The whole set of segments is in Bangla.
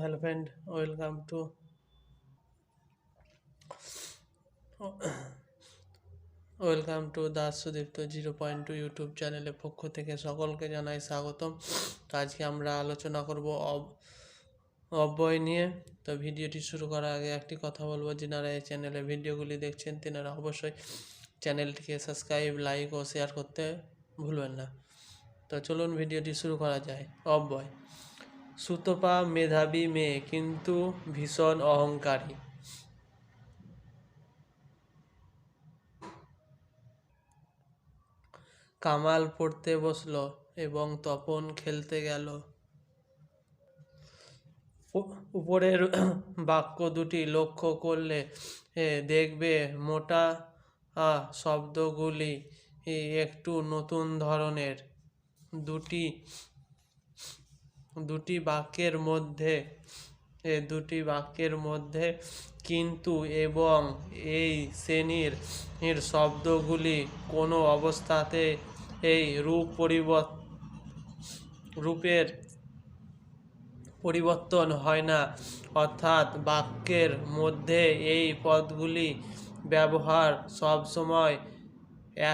Hello friend, welcome to Das Sudipta 0.2 YouTube চ্যানেলের পক্ষ থেকে সকলকে জানাই স্বাগতম। তো আজকে আমরা আলোচনা করব অব্যয় নিয়ে। তো ভিডিওটি শুরু করার আগে একটি কথা বলবো, যিনারা এই চ্যানেলে ভিডিওগুলি দেখছেন তিনারা অবশ্যই চ্যানেলটিকে সাবস্ক্রাইব, লাইক ও শেয়ার করতে ভুলবেন না। তো চলুন ভিডিওটি শুরু করা যায়। অব্যয়। সুতপা মেধাবী মেয়ে, কিন্তু ভীষণ অহংকারী। কামাল পড়তে বসলো এবং তপন খেলতে গেল। উপরের বাক্য দুটি লক্ষ্য করলে দেখবে মোটা শব্দগুলি একটু নতুন ধরনের। দুটি বাক্যের মধ্যে কিন্তু এবং এই শ্রেণীর শব্দগুলি কোনো অবস্থাতে এই রূপের পরিবর্তন হয় না, অর্থাৎ বাক্যের মধ্যে এই পদগুলি ব্যবহার সবসময়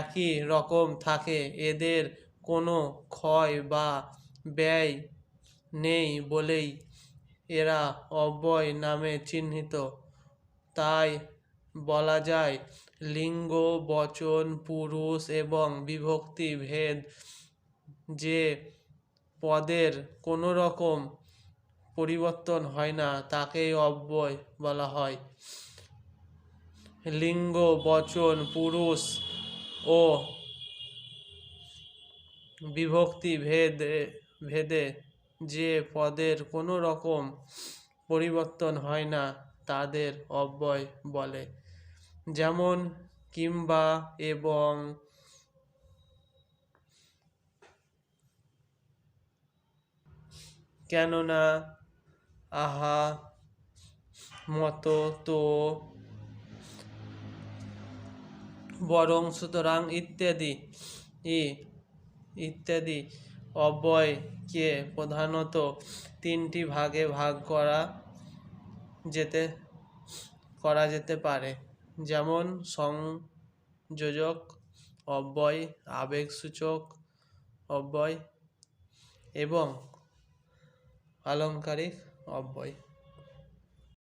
একই রকম থাকে। এদের কোনো ক্ষয় বা ব্যয় নেই বলেই এরা অব্যয় নামে চিহ্নিত। তাই বলা যায়, লিঙ্গ, বচন, পুরুষ এবং বিভক্তি ভেদ যে পদের কোনো রকম পরিবর্তন হয় না তাকেই অব্যয় বলা হয়। লিঙ্গ, বচন, পুরুষ ও বিভক্তি ভেদে যে পদের কোনো রকম পরিবর্তন হয় না তাদের অব্যয় বলে। যেমন কিংবা, এবং, কেননা, আহা, মতো, তো, বরং, সুতরাং ইত্যাদি অব্যয়কে প্রধানত তিনটি ভাগে ভাগ করা যেতে পারে। যেমন সংযোজক অব্যয়, আবেগসূচক অব্যয় এবং আলংকারিক অব্যয়।